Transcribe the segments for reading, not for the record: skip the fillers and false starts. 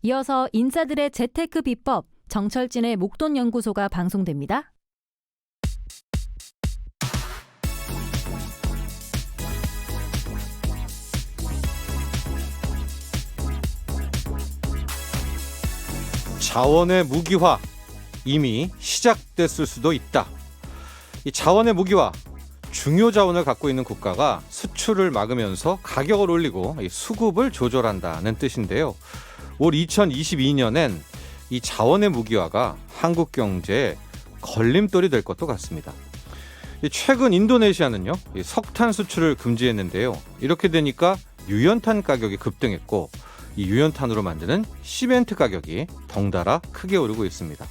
이어서 인싸들의 재테크 비법, 정철진의 목돈 연구소가 방송됩니다. 자원의 무기화 이미 시작됐을 수도 있다. 이 자원의 무기화, 중요 자원을 갖고 있는 국가가 수출을 막으면서 가격을 올리고 수급을 조절한다는 뜻인데요. 올 2022년엔 이 자원의 무기화가 한국 경제에 걸림돌이 될 것도 같습니다. 최근 인도네시아는요, 석탄 수출을 금지했는데요. 이렇게 되니까 유연탄 가격이 급등했고 이 유연탄으로 만드는 시멘트 가격이 덩달아 크게 오르고 있습니다.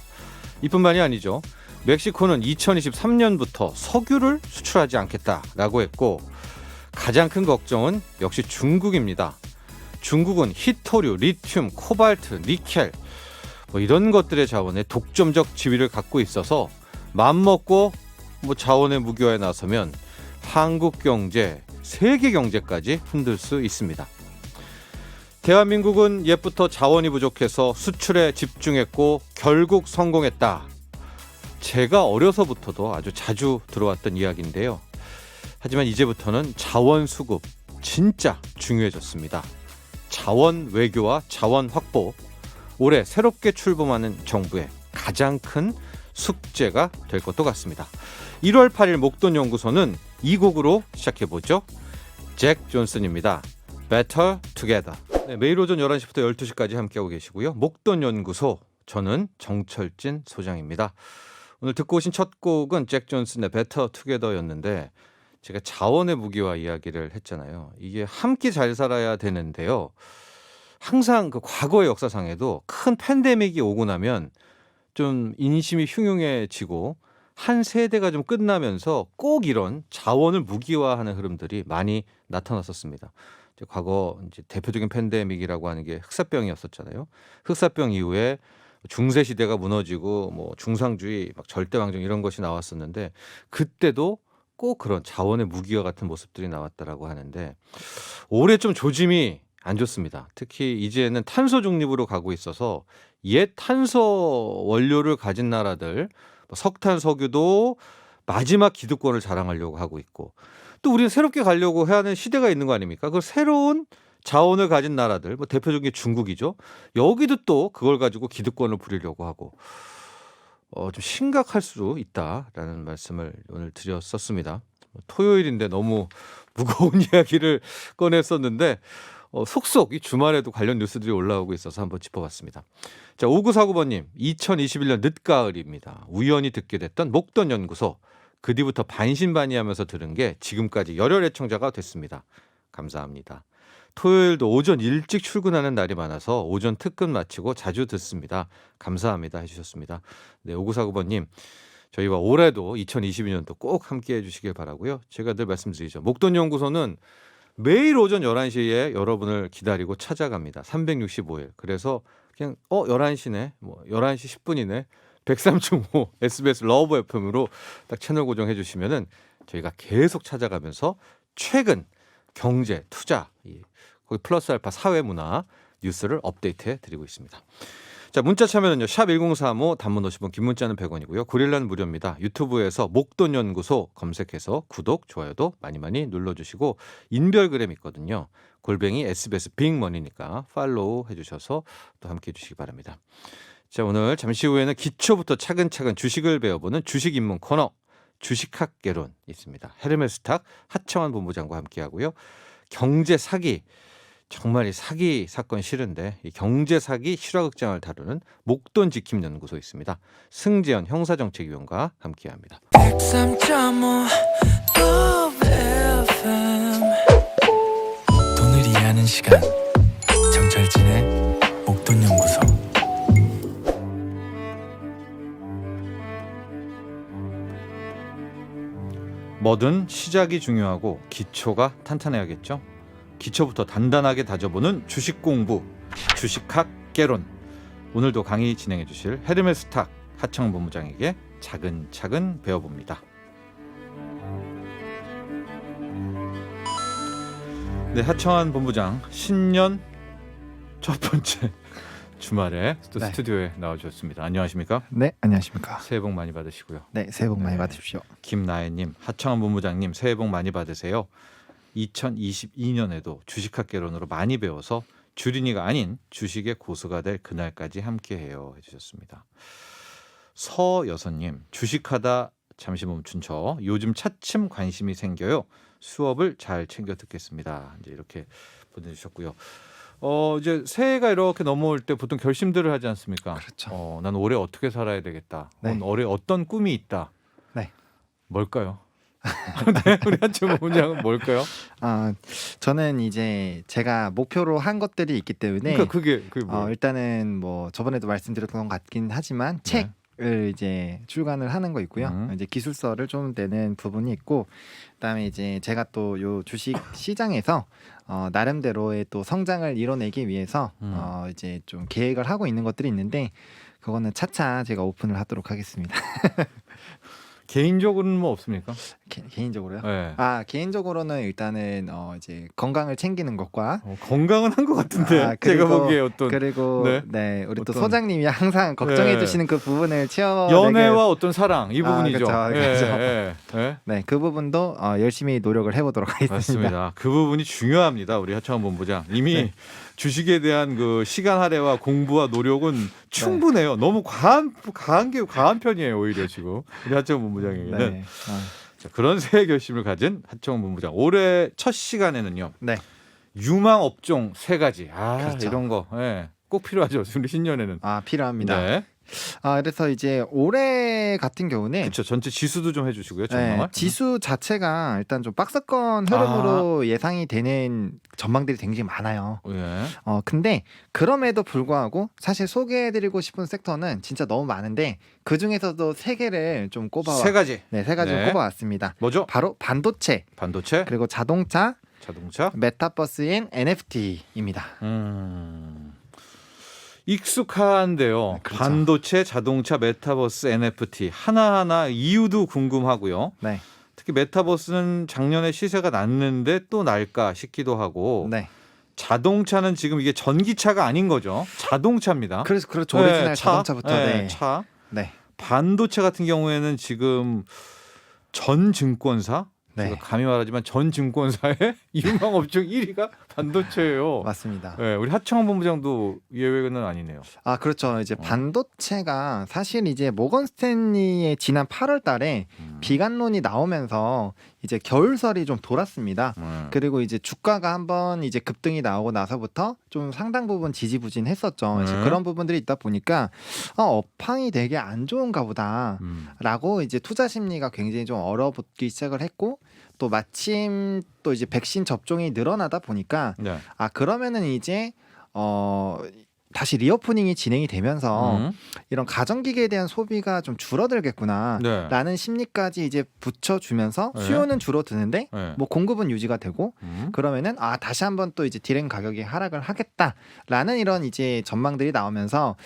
이뿐만이 아니죠. 멕시코는 2023년부터 석유를 수출하지 않겠다라고 했고 가장 큰 걱정은 역시 중국입니다. 중국은 히토류, 리튬, 코발트, 니켈 이런 것들의 자원에 독점적 지위를 갖고 있어서 맘먹고 자원의 무기화에 나서면 한국 경제, 세계 경제까지 흔들 수 있습니다. 대한민국은 옛부터 자원이 부족해서 수출에 집중했고 결국 성공했다. 제가 어려서부터도 아주 자주 들어왔던 이야기인데요. 하지만 이제부터는 자원 수급 진짜 중요해졌습니다. 자원 외교와 자원 확보, 올해 새롭게 출범하는 정부의 가장 큰 숙제가 될 것도 같습니다. 1월 8일 목돈 연구소는 이 곡으로 시작해보죠. 잭 존슨입니다. Better Together. 네, 매일 오전 11시부터 12시까지 함께하고 계시고요. 목돈 연구소, 저는 정철진 소장입니다. 오늘 듣고 오신 첫 곡은 잭 존슨의 Better Together였는데 제가 자원의 무기화 이야기를 했잖아요. 이게 함께 잘 살아야 되는데요. 항상 그 과거의 역사상에도 큰 팬데믹이 오고 나면 좀 인심이 흉흉해지고 한 세대가 좀 끝나면서 꼭 이런 자원을 무기화하는 흐름들이 많이 나타났었습니다. 과거 이제 대표적인 팬데믹이라고 하는 게 흑사병이었었잖아요. 흑사병 이후에 중세 시대가 무너지고 중상주의, 절대왕정 이런 것이 나왔었는데 그때도 꼭 그런 자원의 무기화 같은 모습들이 나왔다라고 하는데 올해 좀 조짐이 안 좋습니다. 특히 이제는 탄소 중립으로 가고 있어서 옛 탄소 원료를 가진 나라들 석탄, 석유도 마지막 기득권을 자랑하려고 하고 있고 또 우리는 새롭게 가려고 해야 하는 시대가 있는 거 아닙니까? 그 새로운 자원을 가진 나라들, 대표적인 게 중국이죠. 여기도 또 그걸 가지고 기득권을 부리려고 하고 좀 심각할 수도 있다라는 말씀을 오늘 드렸었습니다. 토요일인데 너무 무거운 이야기를 꺼냈었는데 속속 이 주말에도 관련 뉴스들이 올라오고 있어서 한번 짚어봤습니다. 자, 5949번님, 2021년 늦가을입니다. 우연히 듣게 됐던 목돈 연구소. 그 뒤부터 반신반의하면서 들은 게 지금까지 열혈 애청자가 됐습니다. 감사합니다. 토요일도 오전 일찍 출근하는 날이 많아서 오전 특근 마치고 자주 듣습니다. 감사합니다 해주셨습니다. 네, 5949번님, 저희와 올해도 2022년도 꼭 함께해 주시길 바라고요. 제가 늘 말씀드리죠. 목돈 연구소는 매일 오전 11시에 여러분을 기다리고 찾아갑니다. 365일. 그래서 그냥 11시네, 11시 10분이네, 103.5 SBS 러브 FM으로 딱 채널 고정해 주시면은 저희가 계속 찾아가면서 최근 경제, 투자, 거기 플러스 알파 사회문화 뉴스를 업데이트해 드리고 있습니다. 자, 문자 참여는요. 샵 1035 단문 50원, 긴 문자는 100원이고요. 고릴라는 무료입니다. 유튜브에서 목돈 연구소 검색해서 구독, 좋아요도 많이 눌러주시고 인별그램 있거든요. 골뱅이 SBS 빅머니니까 팔로우 해주셔서 또 함께해 주시기 바랍니다. 자, 오늘 잠시 후에는 기초부터 차근차근 주식을 배워보는 주식 입문 코너 주식학 개론 있습니다. 헤르메스탁 하청환 본부장과 함께하고요. 경제 사기, 정말 이 사기 사건 싫은데 이 경제 사기 실화극장을 다루는 목돈 지킴 연구소 있습니다. 승재현 형사정책위원과 함께합니다. 103.5 돈을 이해하는 시간, 정철진의 목돈 연구소. 뭐든 시작이 중요하고 기초가 탄탄해야겠죠. 기초부터 단단하게 다져보는 주식 공부, 주식학 개론. 오늘도 강의 진행해 주실 헤르메스탁 하청 본부장에게 차근차근 배워봅니다. 네, 하청환 본부장, 신년 첫 번째 주말에 또 네. 스튜디오에 나와주셨습니다. 안녕하십니까? 네, 안녕하십니까. 새해 복 많이 받으시고요. 네, 새해 복 많이 네. 받으십시오. 김나혜님, 하창원 본부장님 새해 복 많이 받으세요. 2022년에도 주식학개론으로 많이 배워서 주린이가 아닌 주식의 고수가 될 그날까지 함께해요 해주셨습니다. 서여선님, 주식하다 잠시 멈춘 저 요즘 차츰 관심이 생겨요. 수업을 잘 챙겨 듣겠습니다. 이제 이렇게 보내주셨고요. 이제 새해가 이렇게 넘어올 때 보통 결심들을 하지 않습니까? 그렇죠. 난 올해 어떻게 살아야 되겠다. 네. 올해 어떤 꿈이 있다. 네. 뭘까요? 네, 우리 한참 본부장은 뭘까요? 저는 이제 제가 목표로 한 것들이 있기 때문에 그러니까 그게 뭐예요? 일단은 뭐 저번에도 말씀드렸던 것 같긴 하지만 네. 책을 이제 출간을 하는 거 있고요. 이제 기술서를 좀 내는 부분이 있고, 그다음에 이제 제가 또 요 주식 시장에서 나름대로의 또 성장을 이뤄내기 위해서 이제 좀 계획을 하고 있는 것들이 있는데, 그거는 차차 제가 오픈을 하도록 하겠습니다. 개인적으로는 뭐 없습니까? 개인적으로요? 네. 개인적으로는 일단은 이제 건강을 챙기는 것과 건강은 한 것 같은데 제가 보기에 어떤 그리고 네. 우리 또 어떤- 소장님이 항상 걱정해 네. 주시는 그 부분을 연애와 어떤 사랑 이 부분이죠. 그쵸, 예, 그쵸. 예, 예. 네, 그 부분도 열심히 노력을 해보도록 하겠습니다. 맞습니다. 그 부분이 중요합니다. 우리 하창원 본부장 이미 네. 주식에 대한 그 시간 할애와 공부와 노력은 충분해요. 너무 과한 편이에요. 오히려 지금 우리 하창원 본부장에게는 네. 자, 그런 새해 결심을 가진 하창원 본부장. 올해 첫 시간에는요. 네. 유망 업종 3가지. 그렇죠. 이런 거 꼭 필요하죠. 우리 신년에는. 필요합니다. 네. 그래서 이제 올해 같은 경우는 그렇죠. 전체 지수도 좀 해주시고요. 전망을. 네, 지수 자체가 일단 좀 박스권 흐름으로 예상이 되는 전망들이 굉장히 많아요. 예. 근데 그럼에도 불구하고 사실 소개해드리고 싶은 섹터는 진짜 너무 많은데 그 중에서도 3개를 좀 꼽아 3가지. 네, 3가지를 네. 꼽아왔습니다. 뭐죠? 바로 반도체, 반도체, 그리고 자동차, 메타버스 앤 NFT입니다. 익숙한데요. 그렇죠. 반도체, 자동차, 메타버스, NFT 하나하나 이유도 궁금하고요. 네, 특히 메타버스는 작년에 시세가 났는데 또 날까 싶기도 하고 네. 자동차는 지금 이게 전기차가 아닌 거죠. 자동차입니다. 그렇죠. 오리지널 네, 자동차부터 네. 차. 네. 반도체 같은 경우에는 지금 전 증권사 네. 제가 감히 말하지만 전 증권사의 유망 업종 1위가 반도체예요. 맞습니다. 네, 우리 하창원 본부장도 예외는 아니네요. 그렇죠. 이제 반도체가 사실 이제 모건 스탠리의 지난 8월 달에 비관론이 나오면서 이제 겨울설이 좀 돌았습니다. 그리고 이제 주가가 한번 이제 급등이 나오고 나서부터 좀 상당 부분 지지부진했었죠. 이제 그런 부분들이 있다 보니까 업황이 되게 안 좋은가 보다라고 이제 투자 심리가 굉장히 좀 얼어붙기 시작을 했고, 또 마침 또 이제 백신 접종이 늘어나다 보니까 네. 그러면은 이제 다시 리오프닝이 진행이 되면서 이런 가전기기에 대한 소비가 좀 줄어들겠구나라는 네. 심리까지 이제 붙여주면서 네. 수요는 줄어드는데 네. 뭐 공급은 유지가 되고 그러면은 다시 한번 또 이제 디램 가격이 하락을 하겠다라는 이런 이제 전망들이 나오면서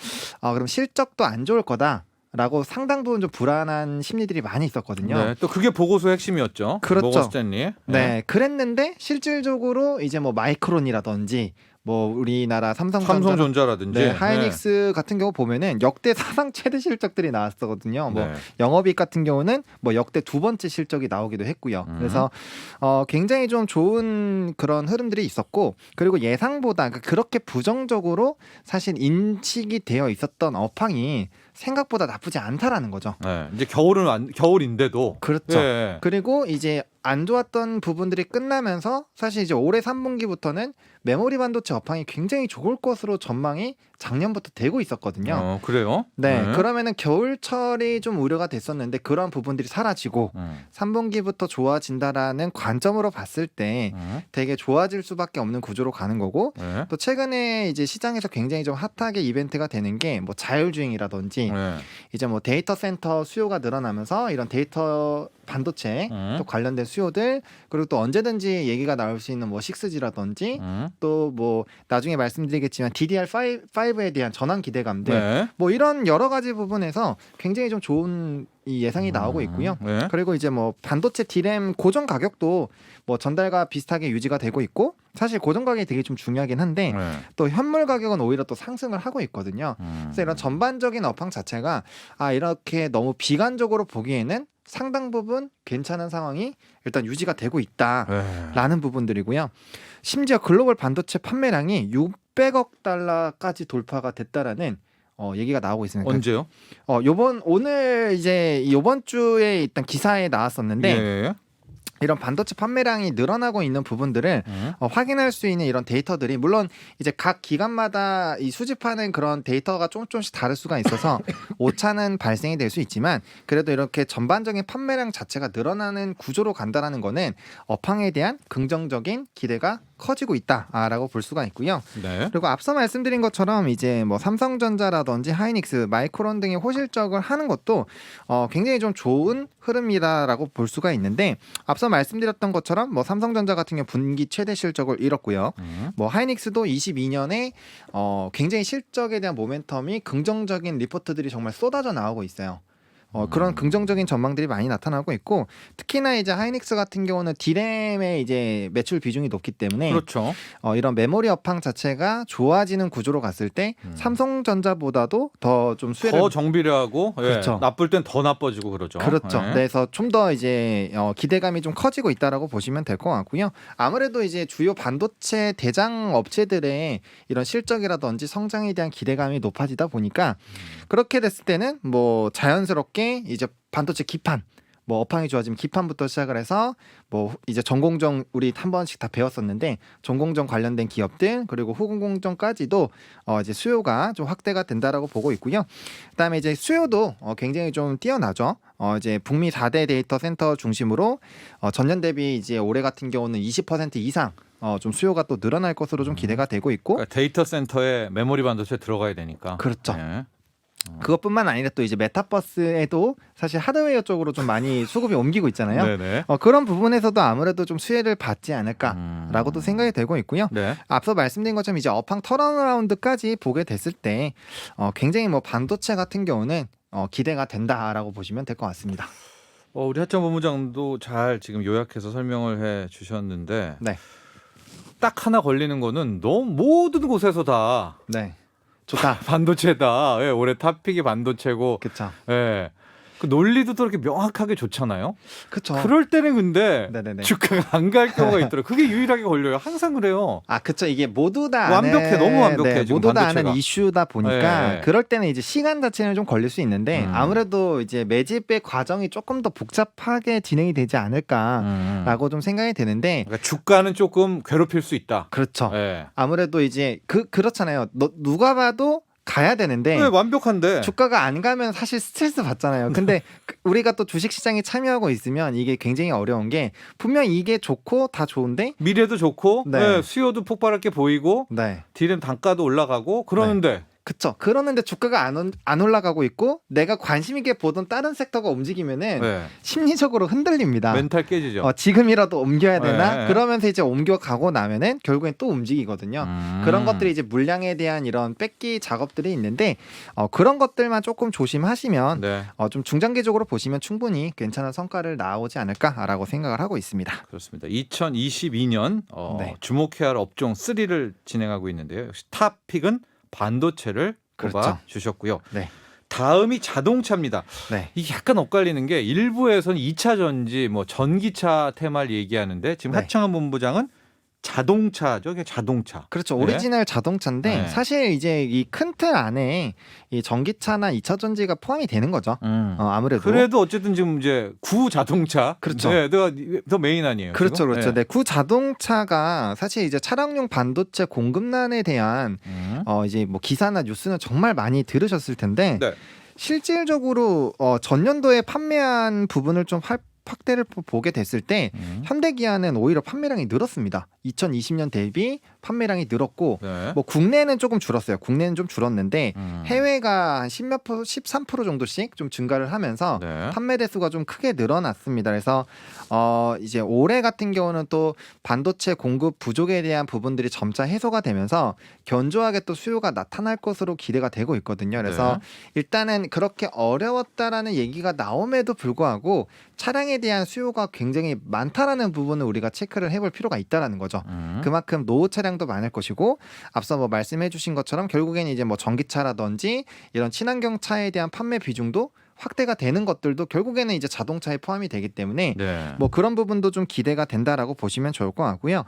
그럼 실적도 안 좋을 거다. 라고 상당 부분 좀 불안한 심리들이 많이 있었거든요. 네, 또 그게 보고서의 핵심이었죠. 그렇죠. 모건 스탠리. 네, 그랬는데 실질적으로 이제 뭐 마이크론이라든지 뭐 우리나라 삼성전자라든지 네, 하이닉스 같은 경우 보면은 역대 사상 최대 실적들이 나왔었거든요. 뭐 네. 영업이익 같은 경우는 뭐 역대 2번째 실적이 나오기도 했고요. 그래서 굉장히 좀 좋은 그런 흐름들이 있었고, 그리고 예상보다 그렇게 부정적으로 사실 인식이 되어 있었던 업황이 생각보다 나쁘지 않다라는 거죠. 네, 이제 겨울인데도 그렇죠. 네. 그리고 이제 안 좋았던 부분들이 끝나면서 사실 이제 올해 3분기부터는 메모리 반도체 업황이 굉장히 좋을 것으로 전망이 작년부터 되고 있었거든요. 그래요? 네, 그러면은 겨울철이 좀 우려가 됐었는데 그런 부분들이 사라지고 3분기부터 좋아진다라는 관점으로 봤을 때 되게 좋아질 수밖에 없는 구조로 가는 거고, 네. 또 최근에 이제 시장에서 굉장히 좀 핫하게 이벤트가 되는 게 뭐 자율주행이라든지 네. 이제 뭐 데이터 센터 수요가 늘어나면서 이런 데이터 반도체 또 관련된 수요들, 그리고 또 언제든지 얘기가 나올 수 있는 뭐 6G라든지 또 뭐 나중에 말씀드리겠지만 DDR5에 대한 전환 기대감들 네. 뭐 이런 여러 가지 부분에서 굉장히 좀 좋은 이 예상이 나오고 있고요. 네. 그리고 이제 뭐 반도체 D램 고정 가격도 뭐 전달과 비슷하게 유지가 되고 있고 사실 고정 가격이 되게 좀 중요하긴 한데 네. 또 현물 가격은 오히려 또 상승을 하고 있거든요. 그래서 이런 전반적인 업황 자체가 이렇게 너무 비관적으로 보기에는 상당 부분 괜찮은 상황이 일단 유지가 되고 있다라는 네. 부분들이고요. 심지어 글로벌 반도체 판매량이 600억 달러까지 돌파가 됐다라는 얘기가 나오고 있습니다. 언제요? 오늘 이제 요번 주에 일단 기사에 나왔었는데 예. 이런 반도체 판매량이 늘어나고 있는 부분들을 확인할 수 있는 이런 데이터들이 물론 이제 각 기관마다 이 수집하는 그런 데이터가 조금씩 다를 수가 있어서 오차는 발생이 될 수 있지만 그래도 이렇게 전반적인 판매량 자체가 늘어나는 구조로 간다라는 거는 업황에 대한 긍정적인 기대가 커지고 있다라고 볼 수가 있고요. 네. 그리고 앞서 말씀드린 것처럼 이제 뭐 삼성전자라든지 하이닉스, 마이크론 등이 호실적을 하는 것도 굉장히 좀 좋은 흐름이다라고 볼 수가 있는데 앞서 말씀드렸던 것처럼 뭐 삼성전자 같은 경우 분기 최대 실적을 잃었고요. 뭐 하이닉스도 22년에 굉장히 실적에 대한 모멘텀이 긍정적인 리포트들이 정말 쏟아져 나오고 있어요. 그런 긍정적인 전망들이 많이 나타나고 있고 특히나 이제 하이닉스 같은 경우는 D램의 이제 매출 비중이 높기 때문에 그렇죠. 이런 메모리 업황 자체가 좋아지는 구조로 갔을 때 삼성전자보다도 더 좀 수혜를 더 정비례하고 그렇죠. 나쁠 땐 더 나빠지고 그러죠. 그렇죠. 네. 그래서 좀 더 이제 기대감이 좀 커지고 있다라고 보시면 될 것 같고요. 아무래도 이제 주요 반도체 대장 업체들의 이런 실적이라든지 성장에 대한 기대감이 높아지다 보니까 그렇게 됐을 때는 뭐 자연스럽게 이제 반도체 기판 뭐 업황이 좋아지면 기판부터 시작을 해서 뭐 이제 전공정 우리 한 번씩 다 배웠었는데 전공정 관련된 기업들 그리고 후공정까지도 이제 수요가 좀 확대가 된다라고 보고 있고요. 그다음에 이제 수요도 굉장히 좀 뛰어나죠. 이제 북미 4대 데이터 센터 중심으로 전년 대비 이제 올해 같은 경우는 20% 이상 좀 수요가 또 늘어날 것으로 좀 기대가 되고 있고 그러니까 데이터 센터에 메모리 반도체 들어가야 되니까. 그렇죠. 네. 그것뿐만 아니라 또 이제 메타버스에도 사실 하드웨어 쪽으로 좀 많이 수급이 옮기고 있잖아요. 네네. 그런 부분에서도 아무래도 좀 수혜를 받지 않을까라고도 생각이 되고 있고요. 네. 앞서 말씀드린 것처럼 이제 업황 턴어라운드까지 보게 됐을 때 굉장히 뭐 반도체 같은 경우는 기대가 된다라고 보시면 될 것 같습니다. 우리 하천 본부장도 잘 지금 요약해서 설명을 해 주셨는데 네, 딱 하나 걸리는 거는 너무 모든 곳에서 다 네, 좋다. 반도체다. 예, 올해 탑픽이 반도체고. 그렇죠, 예. 그 논리도 또 이렇게 명확하게 좋잖아요. 그렇죠. 그럴 때는 근데 네네네. 주가가 안 갈 경우가 있더라고요. 그게 유일하게 걸려요. 항상 그래요. 그렇죠. 이게 모두 다 완벽해, 아는, 너무 완벽해, 지금 모두 다 반도체가. 아는 이슈다 보니까 네. 그럴 때는 이제 시간 자체는 좀 걸릴 수 있는데 음. 아무래도 이제 매집의 과정이 조금 더 복잡하게 진행이 되지 않을까라고 좀 생각이 되는데 그러니까 주가는 조금 괴롭힐 수 있다. 그렇죠. 예. 아무래도 이제 그렇잖아요. 누가 봐도 가야 되는데 네, 완벽한데. 주가가 안 가면 사실 스트레스 받잖아요. 근데 우리가 또 주식 시장에 참여하고 있으면 이게 굉장히 어려운 게 분명 이게 좋고 다 좋은데 미래도 좋고 네. 예, 수요도 폭발할 게 보이고 네. 디램 단가도 올라가고 그러는데 그쵸. 그러는데 주가가 안 올라가고 있고 내가 관심 있게 보던 다른 섹터가 움직이면은 네. 심리적으로 흔들립니다. 멘탈 깨지죠. 지금이라도 옮겨야 되나? 네. 그러면서 이제 옮겨가고 나면은 결국엔 또 움직이거든요. 그런 것들이 이제 물량에 대한 이런 뺏기 작업들이 있는데 그런 것들만 조금 조심하시면 네. 좀 중장기적으로 보시면 충분히 괜찮은 성과를 나오지 않을까라고 생각을 하고 있습니다. 그렇습니다. 2022년 네. 주목해야 할 업종 3를 진행하고 있는데요. 역시 탑픽은 반도체를 그렇죠. 꼽아 주셨고요. 네. 다음이 자동차입니다. 네. 이게 약간 엇갈리는 게 일부에서는 2차 전지, 뭐 전기차 테마를 얘기하는데 지금 네. 하창한 본부장은 자동차죠. 이게 자동차. 그렇죠. 네. 오리지널 자동차인데 네. 사실 이제 이 큰 틀 안에 이 전기차나 2차 전지가 포함이 되는 거죠. 아무래도. 그래도 어쨌든 지금 이제 구 자동차. 그렇죠. 네, 더 메인 아니에요. 그렇죠, 지금? 그렇죠. 네. 네, 구 자동차가 사실 이제 차량용 반도체 공급난에 대한 이제 뭐 기사나 뉴스는 정말 많이 들으셨을 텐데 네. 실질적으로 전년도에 판매한 부분을 좀 확대를 보게 됐을 때 현대기아는 오히려 판매량이 늘었습니다. 2020년 대비 판매량이 늘었고 네. 뭐 국내는 조금 줄었어요. 국내는 좀 줄었는데 해외가 한 10몇 %, 13% 정도씩 좀 증가를 하면서 네. 판매 대수가 좀 크게 늘어났습니다. 그래서 이제 올해 같은 경우는 또 반도체 공급 부족에 대한 부분들이 점차 해소가 되면서 견조하게 또 수요가 나타날 것으로 기대가 되고 있거든요. 그래서 네. 일단은 그렇게 어려웠다라는 얘기가 나옴에도 불구하고 차량에 대한 수요가 굉장히 많다라는 부분을 우리가 체크를 해볼 필요가 있다라는 거죠. 그만큼 노후 차량도 많을 것이고 앞서 뭐 말씀해주신 것처럼 결국에는 이제 뭐 전기차라든지 이런 친환경 차에 대한 판매 비중도 확대가 되는 것들도 결국에는 이제 자동차에 포함이 되기 때문에 네. 뭐 그런 부분도 좀 기대가 된다라고 보시면 좋을 것 같고요.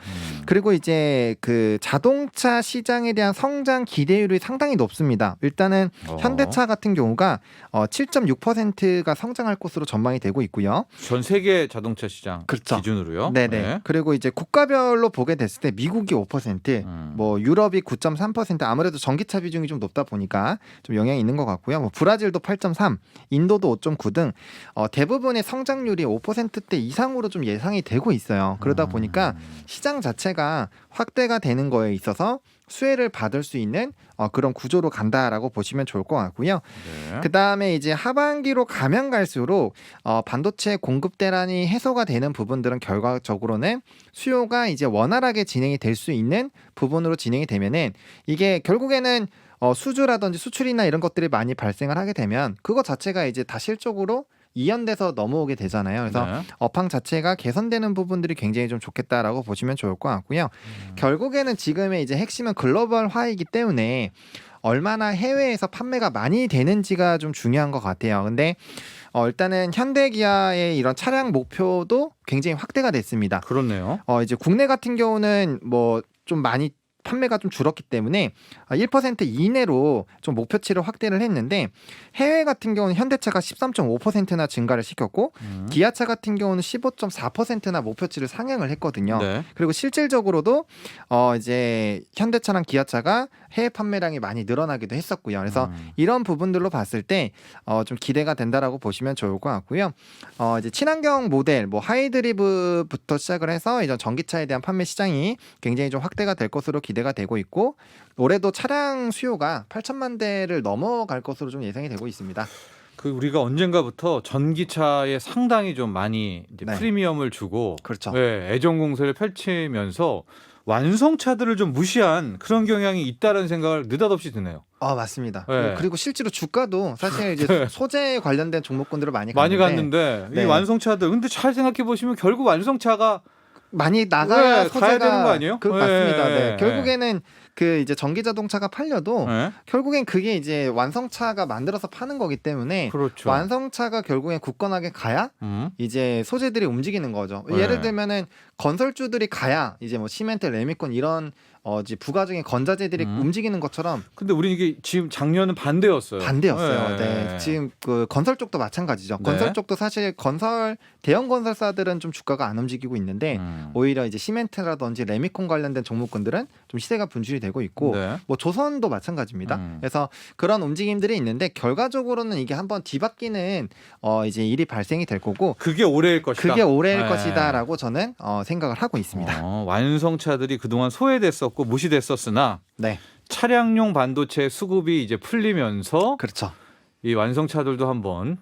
그리고 이제 그 자동차 시장에 대한 성장 기대율이 상당히 높습니다. 일단은 현대차 같은 경우가 7.6%가 성장할 것으로 전망이 되고 있고요. 전 세계 자동차 시장 그렇죠. 기준으로요. 네네. 네. 그리고 이제 국가별로 보게 됐을 때 미국이 5%, 뭐 유럽이 9.3%, 아무래도 전기차 비중이 좀 높다 보니까 좀 영향이 있는 것 같고요. 뭐 브라질도 8.3, 인도도 5.9 등 대부분의 성장률이 5%대 이상으로 좀 예상이 되고 있어요. 그러다 보니까 시장 자체가 확대가 되는 거에 있어서 수혜를 받을 수 있는 그런 구조로 간다라고 보시면 좋을 것 같고요. 네. 그 다음에 이제 하반기로 가면 갈수록 반도체 공급 대란이 해소가 되는 부분들은 결과적으로는 수요가 이제 원활하게 진행이 될 수 있는 부분으로 진행이 되면은 이게 결국에는 수주라든지 수출이나 이런 것들이 많이 발생을 하게 되면 그거 자체가 이제 다 실적으로 이연돼서 넘어오게 되잖아요. 그래서 네. 업황 자체가 개선되는 부분들이 굉장히 좀 좋겠다라고 보시면 좋을 것 같고요. 결국에는 지금의 이제 핵심은 글로벌화이기 때문에 얼마나 해외에서 판매가 많이 되는지가 좀 중요한 것 같아요. 근데 일단은 현대 기아의 이런 차량 목표도 굉장히 확대가 됐습니다. 그렇네요. 이제 국내 같은 경우는 뭐 좀 많이 판매가 좀 줄었기 때문에 1% 이내로 좀 목표치를 확대를 했는데 해외 같은 경우는 현대차가 13.5%나 증가를 시켰고 기아차 같은 경우는 15.4%나 목표치를 상향을 했거든요. 네. 그리고 실질적으로도 이제 현대차랑 기아차가 해외 판매량이 많이 늘어나기도 했었고요. 그래서 이런 부분들로 봤을 때 좀 기대가 된다라고 보시면 좋을 것 같고요. 이제 친환경 모델, 뭐 하이드리브부터 시작을 해서 이제 전기차에 대한 판매 시장이 굉장히 좀 확대가 될 것으로 기대가 되고 있고 올해도 차량 수요가 8천만 대를 넘어갈 것으로 좀 예상이 되고 있습니다. 그 우리가 언젠가부터 전기차에 상당히 좀 많이 이제 네. 프리미엄을 주고 그렇죠. 네, 애정 공세를 펼치면서 완성차들을 좀 무시한 그런 경향이 있다는 생각을 느닷없이 드네요. 맞습니다. 네. 그리고 실제로 주가도 사실 이제 소재 관련된 종목군들을 많이 갔는데 네. 이 완성차들 근데 잘 생각해 보시면 결국 완성차가 많이 나가야 네, 소재가 가야 되는 거 아니에요? 맞습니다. 네. 네. 결국에는 그 이제 전기 자동차가 팔려도 네. 결국엔 그게 이제 완성차가 만들어서 파는 거기 때문에 그렇죠. 완성차가 결국엔 굳건하게 가야 이제 소재들이 움직이는 거죠. 네. 예를 들면은 건설주들이 가야 이제 뭐 시멘트, 레미콘 이런 이제 부가적인 건자재들이 움직이는 것처럼 근데 우리 이게 지금 작년은 반대였어요. 반대였어요. 네. 지금 그 건설 쪽도 마찬가지죠. 네. 건설 쪽도 사실 대형 건설사들은 좀 주가가 안 움직이고 있는데 오히려 이제 시멘트라든지 레미콘 관련된 종목군들은 좀 시세가 분출이 되고 있고 네. 뭐 조선도 마찬가지입니다. 그래서 그런 움직임들이 있는데 결과적으로는 이게 한번 뒤바뀌는 이제 일이 발생이 될 거고 그게 올해일 것이다. 그게 올해일 네. 것이다라고 저는 생각을 하고 있습니다. 완성차들이 그동안 소외됐었고 무시됐었으나 네, 차량용 반도체 수급이 이제 풀리면서 그렇죠. 이 완성차들도 한번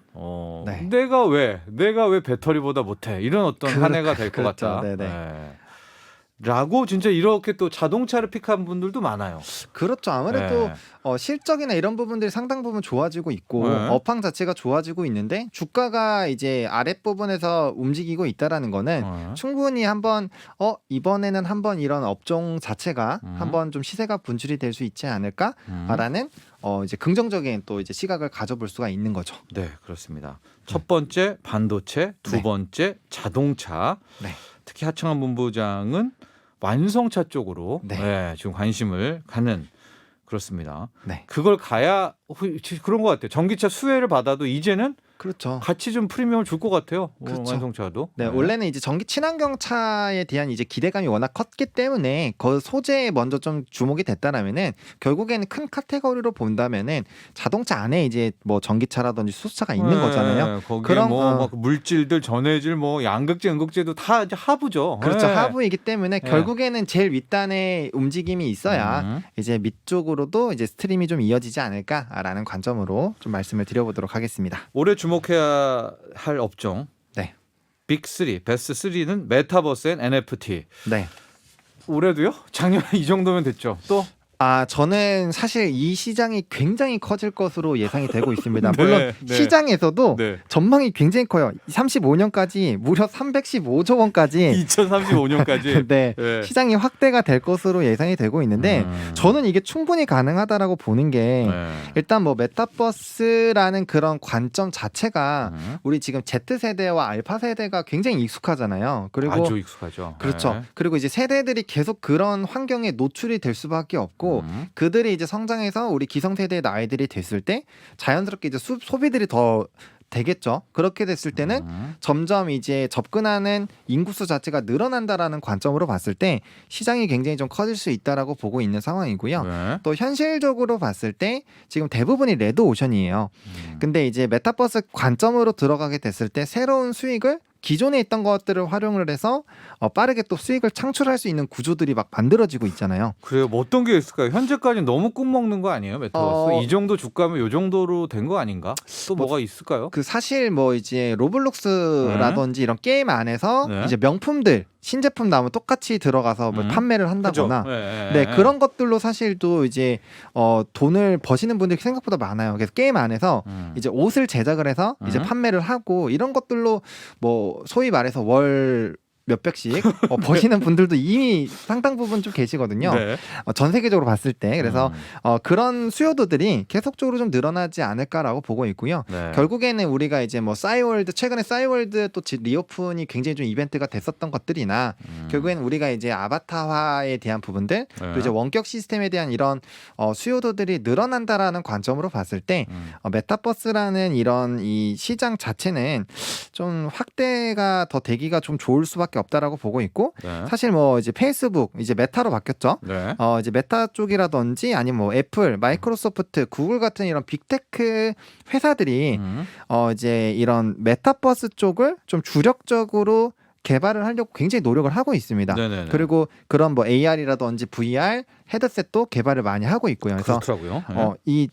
네. 내가 왜 배터리보다 못해 이런 어떤 한 해가 될 것 그렇죠. 같다. 네네. 네. 라고 진짜 이렇게 또 자동차를 픽한 분들도 많아요. 그렇죠. 아무래도 네. 실적이나 이런 부분들이 상당 부분 좋아지고 있고 네. 업황 자체가 좋아지고 있는데 주가가 이제 아랫부분에서 움직이고 있다라는 거는 충분히 한번 이번에는 한번 이런 업종 자체가 한번 좀 시세가 분출이 될 수 있지 않을까라는 이제 긍정적인 또 이제 시각을 가져볼 수가 있는 거죠. 네, 그렇습니다. 첫 번째 반도체, 두 네. 번째 자동차. 네. 특히 하청환 본부장은 완성차 쪽으로 네. 지금 관심을 갖는 그렇습니다. 네. 그걸 가야 그런 것 같아요. 전기차 수혜를 받아도 이제는 그렇죠. 같이 좀 프리미엄을 줄 것 같아요. 그렇죠. 완성차도. 네, 원래는 이제 전기 친환경 차에 대한 이제 기대감이 워낙 컸기 때문에 그 소재에 먼저 좀 주목이 됐다라면은 결국에는 큰 카테고리로 본다면은 자동차 안에 이제 뭐 전기차라든지 수소차가 있는 거잖아요. 거기에 그런, 뭐 물질들, 전해질, 뭐 양극재, 음극재도 다 이제 하부죠. 그렇죠. 네. 하부이기 때문에 네. 결국에는 제일 윗단에 움직임이 있어야 이제 밑쪽으로도 이제 스트림이 좀 이어지지 않을까라는 관점으로 좀 말씀을 드려보도록 하겠습니다. 올해 주목해야 할 업종. 네. 빅3, 베스트 3는 메타버스 앤 NFT. 네. 올해도요? 작년에 이 정도면 됐죠. 또 저는 사실 이 시장이 굉장히 커질 것으로 예상이 되고 있습니다. 네, 물론 네. 시장에서도 네. 전망이 굉장히 커요. 35년까지 무려 315조 원까지 2035년까지 네, 네. 시장이 확대가 될 것으로 예상이 되고 있는데 저는 이게 충분히 가능하다라고 보는 게 네. 일단 뭐 메타버스라는 그런 관점 자체가 우리 지금 Z세대와 알파 세대가 굉장히 익숙하잖아요. 그리고 아주 익숙하죠. 그렇죠. 네. 그리고 이제 세대들이 계속 그런 환경에 노출이 될 수밖에 없고 그들이 이제 성장해서 우리 기성세대의 아이들이 됐을 때 자연스럽게 이제 소비들이 더 되겠죠. 그렇게 됐을 때는 점점 이제 접근하는 인구수 자체가 늘어난다라는 관점으로 봤을 때 시장이 굉장히 좀 커질 수 있다라고 보고 있는 상황이고요. 네. 또 현실적으로 봤을 때 지금 대부분이 레드 오션이에요. 근데 이제 메타버스 관점으로 들어가게 됐을 때 새로운 수익을 기존에 있던 것들을 활용을 해서 빠르게 또 수익을 창출할 수 있는 구조들이 막 만들어지고 있잖아요. 그래요. 뭐 어떤 게 있을까요? 현재까지는 너무 꿈 먹는 거 아니에요? 메타버스 이 정도 주가면 이 정도로 된 거 아닌가? 또 뭐가 있을까요? 그 사실 뭐 이제 로블록스라든지 이런 게임 안에서 네. 이제 명품들 신제품 나오면 똑같이 들어가서 뭐 판매를 한다거나 그죠? 네, 네, 그런 것들로 사실 또 이제 돈을 버시는 분들이 생각보다 많아요. 그래서 게임 안에서 이제 옷을 제작을 해서 이제 판매를 하고 이런 것들로 뭐 소위 말해서 월 몇백씩 버시는 분들도 이미 상당 부분 좀 계시거든요. 네. 전 세계적으로 봤을 때 그래서 그런 수요도들이 계속적으로 좀 늘어나지 않을까라고 보고 있고요. 네. 결국에는 우리가 이제 뭐 싸이월드 최근에 싸이월드 또 리오픈이 굉장히 좀 이벤트가 됐었던 것들이나 결국에는 우리가 이제 아바타화에 대한 부분들 그리고 이제 원격 시스템에 대한 이런 수요도들이 늘어난다라는 관점으로 봤을 때 메타버스라는 이런 이 시장 자체는 좀 확대가 더 되기가 좀 좋을 수밖에 없다라고 보고 있고 네. 사실 뭐 이제 페이스북 이제 메타로 바뀌었죠. 네. 이제 메타 쪽이라든지 아니면 뭐 애플, 마이크로소프트, 구글 같은 이런 빅테크 회사들이 이제 이런 메타버스 쪽을 좀 주력적으로 개발을 하려고 굉장히 노력을 하고 있습니다. 네네네. 그리고 그런 뭐 AR이라든지 VR 헤드셋도 개발을 많이 하고 있고요. 그래서 그렇더라고요. 네. 이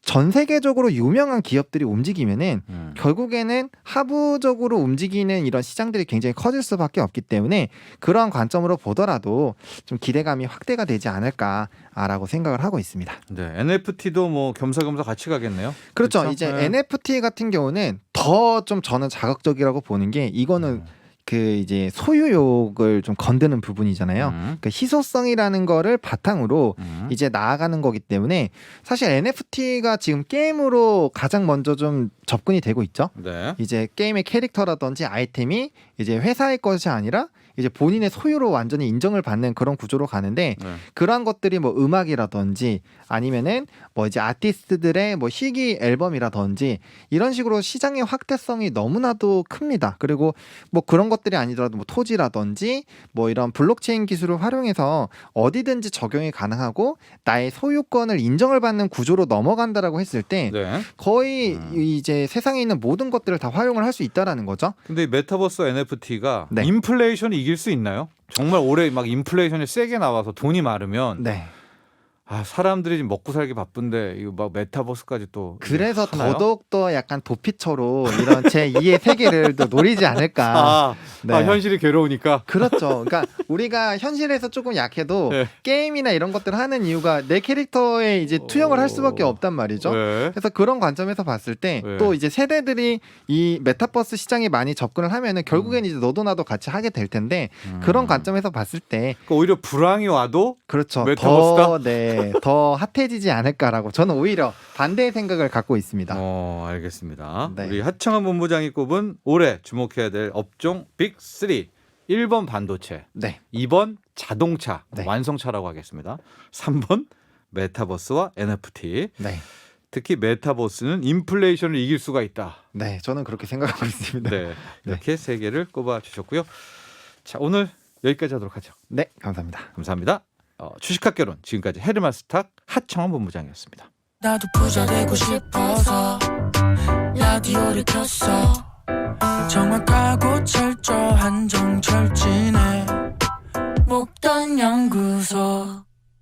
전 세계적으로 유명한 기업들이 움직이면은 결국에는 하부적으로 움직이는 이런 시장들이 굉장히 커질 수밖에 없기 때문에 그러한 관점으로 보더라도 좀 기대감이 확대가 되지 않을까라고 생각을 하고 있습니다. 네. NFT도 뭐 겸사겸사 같이 가겠네요. 그렇죠. 그렇죠? 이제 네. NFT 같은 경우는 더 좀 저는 자극적이라고 보는 게 이거는 그 이제 소유욕을 좀 건드는 부분이잖아요. 그 희소성이라는 거를 바탕으로 이제 나아가는 거기 때문에 사실 NFT가 지금 게임으로 가장 먼저 좀 접근이 되고 있죠. 네. 이제 게임의 캐릭터라든지 아이템이 이제 회사의 것이 아니라 이제 본인의 소유로 완전히 인정을 받는 그런 구조로 가는데 네. 그러한 것들이 뭐 음악이라든지 아니면은 뭐 이제 아티스트들의 뭐 희귀 앨범이라든지 이런 식으로 시장의 확대성이 너무나도 큽니다. 그리고 뭐 그런 것들이 아니더라도 뭐 토지라든지 뭐 이런 블록체인 기술을 활용해서 어디든지 적용이 가능하고 나의 소유권을 인정을 받는 구조로 넘어간다라고 했을 때 네. 거의 이제 세상에 있는 모든 것들을 다 활용을 할 수 있다라는 거죠. 근데 이 메타버스 NFT가 네. 인플레이션이 이길 수 있나요? 정말 올해 막 인플레이션이 세게 나와서 돈이 많으면 네. 사람들이 지금 먹고 살기 바쁜데 이거 막 메타버스까지 또 그래서 하나요? 더더욱 더 약간 도피처로 이런 제2의 세계를 또 노리지 않을까. 네. 현실이 괴로우니까. 그렇죠. 그러니까 우리가 현실에서 조금 약해도 네. 게임이나 이런 것들을 하는 이유가 내 캐릭터에 이제 투영을 할 수밖에 없단 말이죠. 네. 그래서 그런 관점에서 봤을 때 또 네. 이제 세대들이 이 메타버스 시장에 많이 접근을 하면은 결국엔 이제 너도 나도 같이 하게 될 텐데 그런 관점에서 봤을 때 그러니까 오히려 불황이 와도 그렇죠. 메타버스다? 더 핫해지지 않을까라고 저는 오히려 반대의 생각을 갖고 있습니다. 알겠습니다. 네. 우리 하창한 본부장이 꼽은 올해 주목해야 될 업종 빅3. 1번 반도체, 네. 2번 자동차, 네. 완성차라고 하겠습니다. 3번 메타버스와 NFT. 네. 특히 메타버스는 인플레이션을 이길 수가 있다. 네, 저는 그렇게 생각하고 있습니다. 네, 이렇게 세 개를 꼽아 주셨고요. 자, 오늘 여기까지 하도록 하죠. 네, 감사합니다. 감사합니다. 주식학개론 지금까지 헤르마스탁 하청원 본부장이었습니다. 나도 부자 되고 싶어서 라디오를 켰어. 정확하고 철저한 정철진의 목돈 연구소.